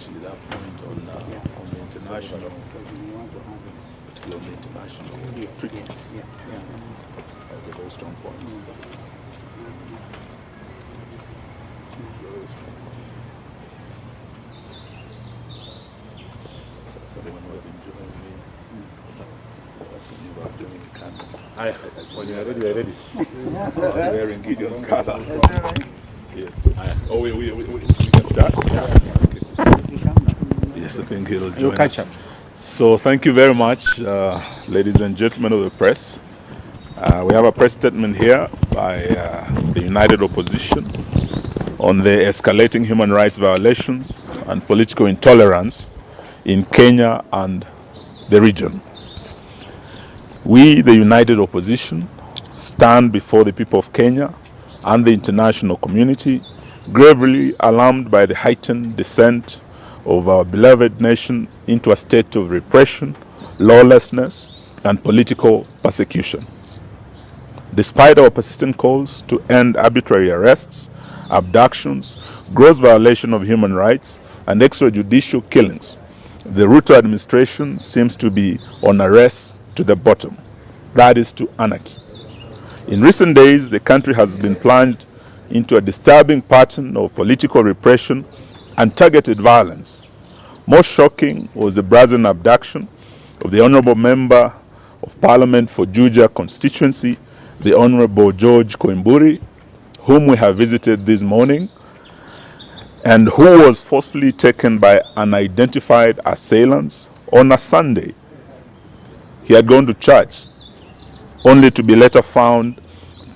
actually that point on the international, particularly on the international treaties. That was a very strong point. Very strong point. Someone was enjoying me. That's what you were doing in Canada. When you are ready, you are ready. I was wearing Gideon's color. Yes. Oh, we can start? Yes, I think he'll join us. So thank you very much, ladies and gentlemen of the press. We have a press statement here by the United Opposition on the escalating human rights violations and political intolerance in Kenya and the region. We, the United Opposition, stand before the people of Kenya and the international community, gravely alarmed by the heightened descent of our beloved nation into a state of repression, lawlessness, and political persecution. Despite our persistent calls to end arbitrary arrests, abductions, gross violation of human rights, and extrajudicial killings, the Ruto administration seems to be on a race to the bottom, that is to anarchy. In recent days, the country has been plunged into a disturbing pattern of political repression and targeted violence. Most shocking was the brazen abduction of the Honorable Member of Parliament for Juja constituency, the Honorable George Koimburi, whom we have visited this morning, and who was forcefully taken by unidentified assailants on a Sunday. He had gone to church, only to be later found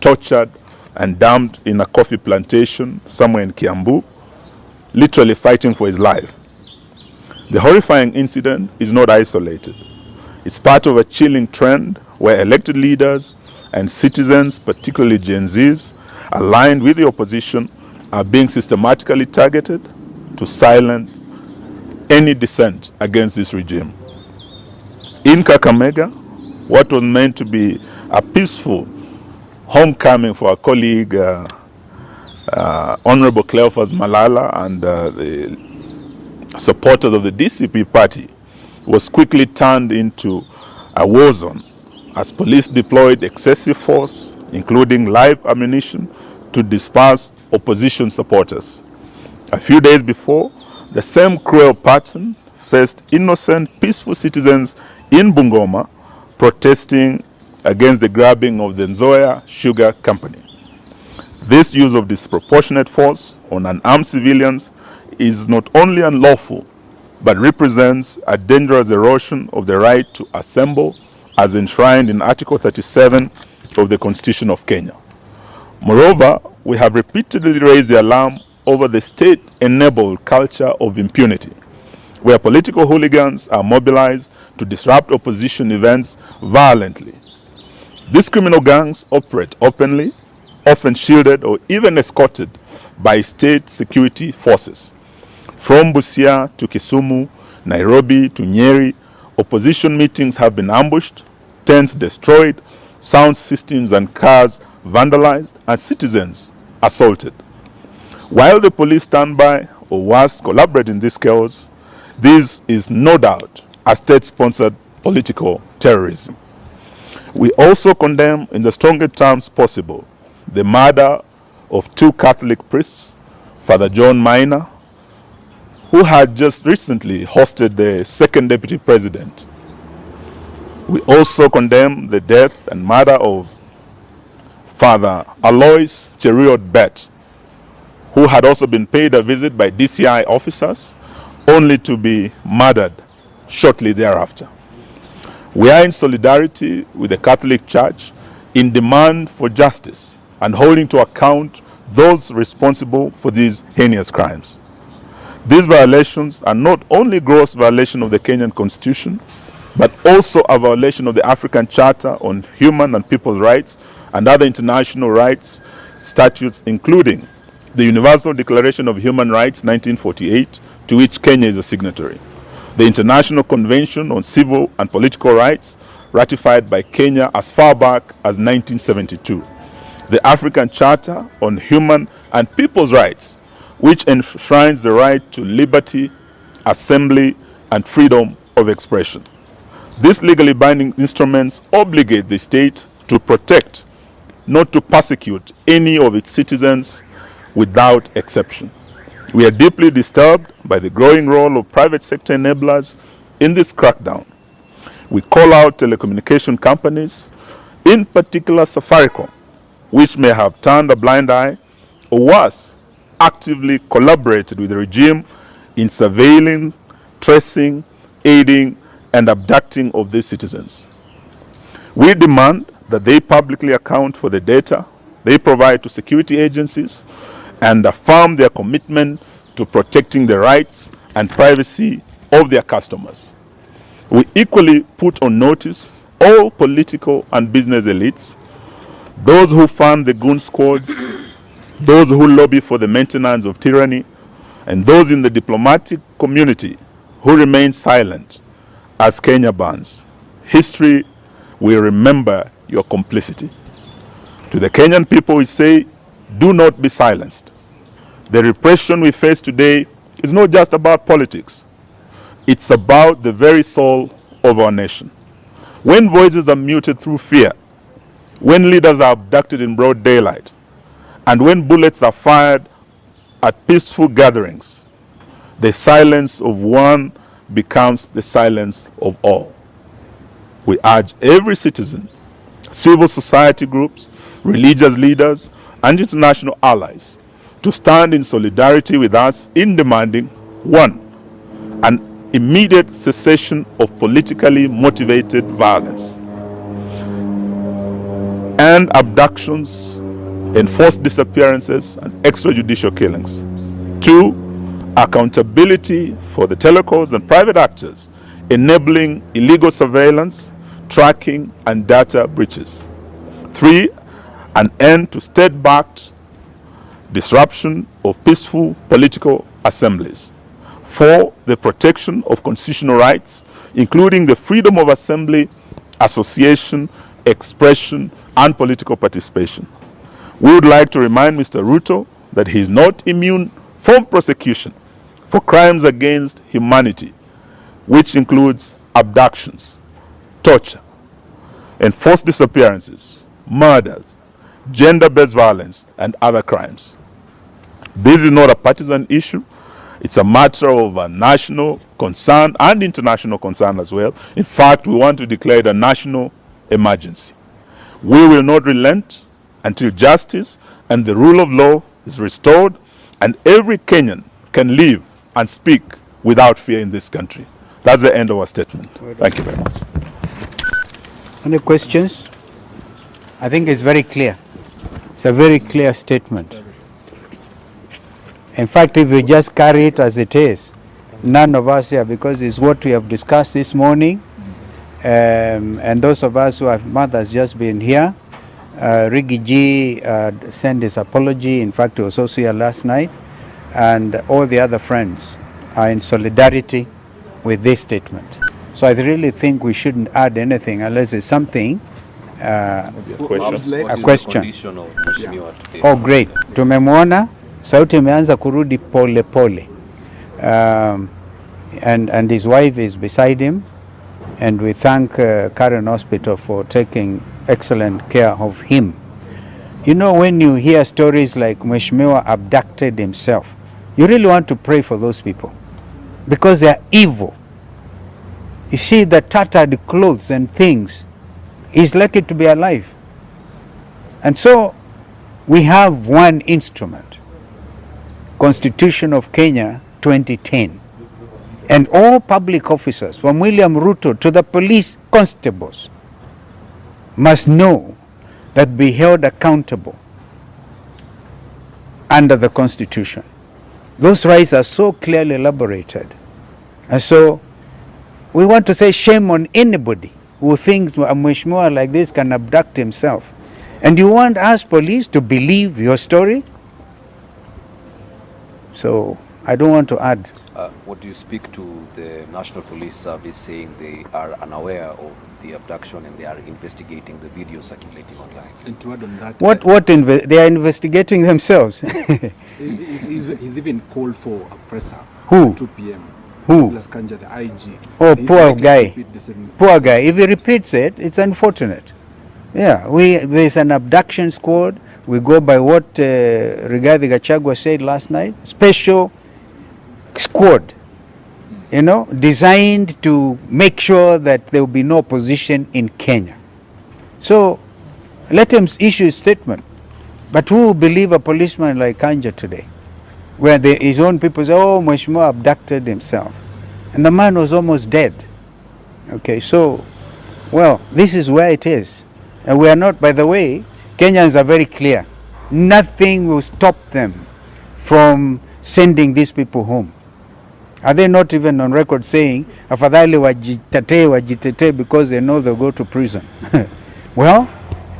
tortured and dumped in a coffee plantation somewhere in Kiambu, literally fighting for his life. The horrifying incident is not isolated. It's part of a chilling trend where elected leaders and citizens, particularly Gen Zs, aligned with the opposition, are being systematically targeted to silence any dissent against this regime. In Kakamega, what was meant to be a peaceful homecoming for our colleague, Honorable Cleophas Malala and the supporters of the DCP party, was quickly turned into a war zone as police deployed excessive force, including live ammunition, to disperse opposition supporters. A few days before, the same cruel pattern faced innocent, peaceful citizens in Bungoma protesting against the grabbing of the Nzoia Sugar Company. This use of disproportionate force on unarmed civilians is not only unlawful, but represents a dangerous erosion of the right to assemble as enshrined in Article 37 of the Constitution of Kenya. Moreover, we have repeatedly raised the alarm over the state-enabled culture of impunity, where political hooligans are mobilized to disrupt opposition events violently. These criminal gangs operate openly, often shielded or even escorted by state security forces. From Busia to Kisumu, Nairobi to Nyeri, opposition meetings have been ambushed, tents destroyed, sound systems and cars vandalized, and citizens assaulted. While the police stand by, or worse, collaborate in this chaos, this is no doubt a state-sponsored political terrorism. We also condemn in the strongest terms possible the murder of two Catholic priests, Father John Minor, who had just recently hosted the second deputy president. We also condemn the death and murder of Father Alois Cheriot Bet, who had also been paid a visit by DCI officers, only to be murdered shortly thereafter. We are in solidarity with the Catholic Church in demand for justice and holding to account those responsible for these heinous crimes. These violations are not only gross violation of the Kenyan Constitution, but also a violation of the African Charter on Human and People's Rights and other international rights statutes, including the Universal Declaration of Human Rights 1948, to which Kenya is a signatory, the International Convention on Civil and Political Rights, ratified by Kenya as far back as 1972, the African Charter on Human and People's Rights, which enshrines the right to liberty assembly, and freedom of expression. These legally binding instruments obligate the state to protect, not to persecute, any of its citizens without exception. We are deeply disturbed by the growing role of private sector enablers in this crackdown. We call out telecommunication companies, in particular Safaricom, which may have turned a blind eye, or worse, actively collaborated with the regime in surveilling, tracing, aiding, and abducting of these citizens. We demand that they publicly account for the data they provide to security agencies and affirm their commitment to protecting the rights and privacy of their customers. We equally put on notice all political and business elites, those who fund the goon squads, those who lobby for the maintenance of tyranny, and those in the diplomatic community who remain silent as Kenya burns. History will remember your complicity. To the Kenyan people, we say, do not be silenced. The repression we face today is not just about politics. It's about the very soul of our nation. When voices are muted through fear, when leaders are abducted in broad daylight, and when bullets are fired at peaceful gatherings, the silence of one becomes the silence of all. We urge every citizen, civil society groups, religious leaders, and international allies to stand in solidarity with us in demanding, 1, an immediate cessation of politically motivated violence and abductions, enforced disappearances, and extrajudicial killings. 2, accountability for the telecoms and private actors enabling illegal surveillance, tracking, and data breaches. 3, an end to state-backed disruption of peaceful political assemblies. 4, the protection of constitutional rights, including the freedom of assembly, association, expression, and political participation. We would like to remind Mr. Ruto that he is not immune from prosecution for crimes against humanity, which includes abductions, torture, enforced disappearances, murders, gender-based violence, and other crimes. This is not a partisan issue. It's a matter of national concern and international concern as well. In fact, we want to declare it a national emergency. We will not relent until justice and the rule of law is restored and every Kenyan can live and speak without fear in this country. That's the end of our statement. Thank you very much. Any questions? I think it's very clear. It's a very clear statement. In fact, if we just carry it as it is, none of us here, because it's what we have discussed this morning, and those of us who have mothers just been here, Rigi G sent his apology. In fact, he was also here last night, and all the other friends are in solidarity with this statement. So I really think we shouldn't add anything unless it's something, a question. Oh, great. Tumemwona, sauti imeanza kurudi pole pole. And his wife is beside him, and we thank Karen Hospital for taking excellent care of him. You know, when you hear stories like Mheshimiwa abducted himself, you really want to pray for those people because they are evil. You see the tattered clothes and things, he's lucky to be alive. And so we have one instrument, Constitution of Kenya 2010. And all public officers, from William Ruto to the police constables, must know that be held accountable under the Constitution. Those rights are so clearly elaborated. And so we want to say shame on anybody who thinks a Mheshimiwa like this can abduct himself. And you want us police to believe your story? So I don't want to add. What do you speak to the National Police Service saying they are unaware of the abduction and they are investigating the video circulating online? And to add on that, They are investigating themselves. he's even called for a presser. Who? 2 p.m. Who? Douglas Kanja, the IG. Oh, He's poor likely to guy. repeat the same. Poor guy. If he repeats it, it's unfortunate. Yeah, there's an abduction squad. We go by what Rigathi Gachagua said last night. Special squad, designed to make sure that there will be no opposition in Kenya. So let him issue a statement. But who will believe a policeman like Kanja today? Where his own people say, oh, Mheshimiwa abducted himself. And the man was almost dead. Okay, so, well, this is where it is. And we are not, by the way, Kenyans are very clear. Nothing will stop them from sending these people home. Are they not even on record saying, afadhali wajitetee because they know they'll go to prison? Well,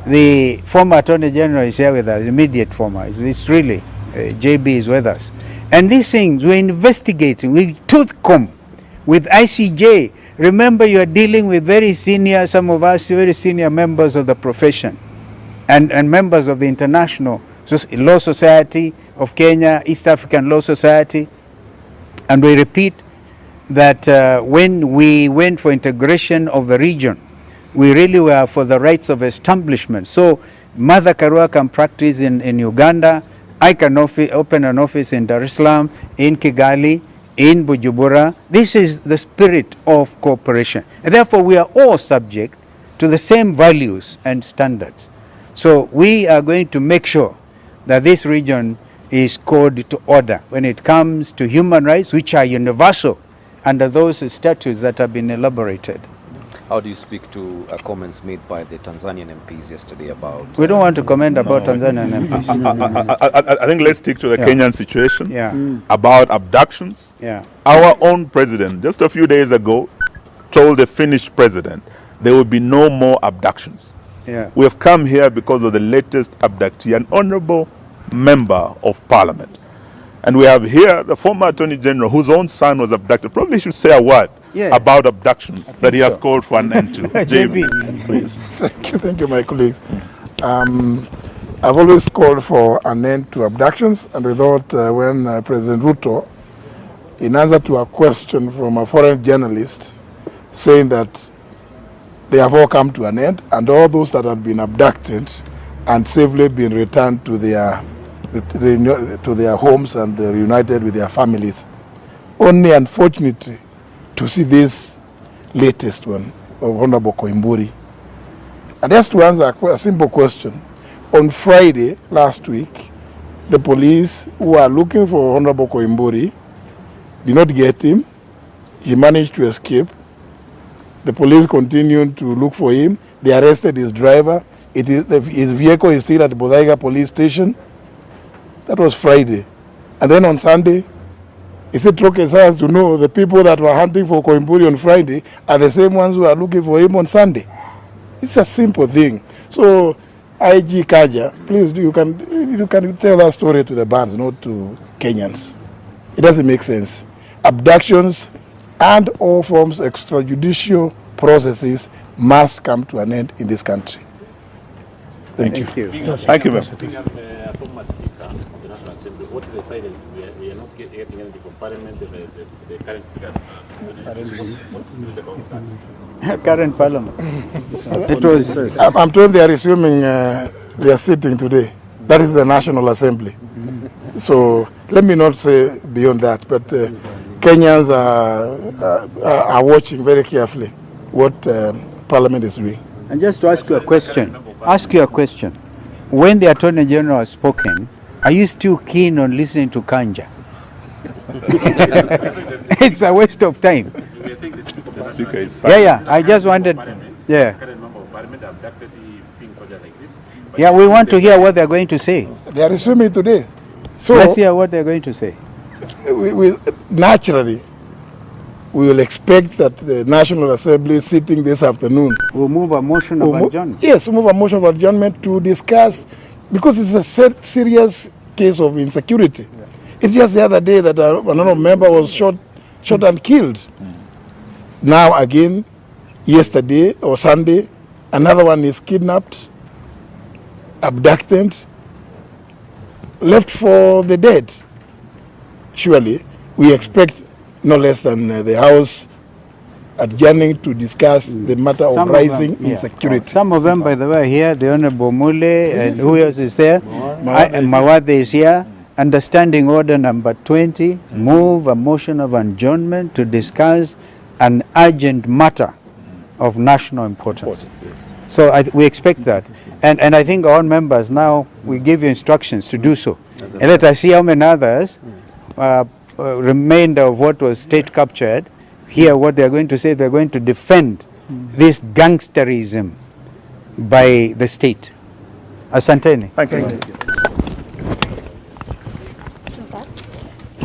the former Attorney General is here with us, immediate former. It's really, JB is with us. And these things, we're investigating, we tooth comb with ICJ. Remember, you are dealing with very senior, some of us, very senior members of the profession and members of the International Law Society of Kenya, East African Law Society. And we repeat that when we went for integration of the region, we really were for the rights of establishment. So Mother Karua can practice in Uganda. I can open an office in Dar es Salaam, in Kigali, in Bujumbura. This is the spirit of cooperation. And therefore, we are all subject to the same values and standards. So we are going to make sure that this region is called to order when it comes to human rights, which are universal under those statutes that have been elaborated. How do you speak to comments made by the Tanzanian MPs yesterday about... We don't want to comment about Tanzanian MPs. I think let's stick to the Kenyan situation. Yeah. About abductions. Yeah. Our own president, just a few days ago, told the Finnish president there will be no more abductions. Yeah. We have come here because of the latest abductee, an honorable member of parliament. And we have here the former Attorney General whose own son was abducted. Probably should say a word about abductions that he has called for an end to. JB, please. Thank you, my colleagues. I've always called for an end to abductions, and we thought when President Ruto, in answer to a question from a foreign journalist, saying that they have all come to an end, and all those that have been abducted and safely been returned to their homes and reunited with their families. Only, unfortunately, to see this latest one of Honorable Koimburi. And just to answer a simple question, on Friday last week, the police who are looking for Honorable Koimburi did not get him. He managed to escape. The police continued to look for him. They arrested his driver. His vehicle is still at the Bodaiga police station. That was Friday. And then on Sunday, is it rocket science to know the people that were hunting for Koimburi on Friday are the same ones who are looking for him on Sunday? It's a simple thing. So, IG Kaja, please, you can tell that story to the bands, not to Kenyans. It doesn't make sense. Abductions and all forms of extrajudicial processes must come to an end in this country. Thank you. Thank you, ma'am. Former Speaker of the National Assembly, what is the silence? We are not getting anything from Parliament, the current Speaker. Current Parliament. It was. I'm told they are resuming their sitting today. That is the National Assembly. So let me not say beyond that, but Kenyans are watching very carefully what Parliament is doing. And just to ask you a question, when the Attorney General has spoken, are you still keen on listening to Kanja? It's a waste of time. The speaker is Yeah, I just wanted, yeah, we want to hear what they're going to say. They are resuming today. So Let's hear what they're going to say. Naturally, we will expect that the National Assembly is sitting this afternoon. We'll move a motion of adjournment. Yes, we'll move a motion of adjournment to discuss, because it's a serious case of insecurity. Yeah. It's just the other day that another member was shot and killed. Now again, yesterday or Sunday, another one is kidnapped, abducted, left for the dead. Surely, we expect no less than the House adjourning to discuss the matter of rising insecurity. Some of them, by the way, are here. The Honorable Mule, and who else is there? Mawade is here. Understanding order number 20, move a motion of adjournment to discuss an urgent matter of national importance. So we expect that. And I think all members now, we give you instructions to do so. And let us see how many others, remainder of what was state captured, hear what they are going to say. They are going to defend this gangsterism by the state. Asanteni. Thank you.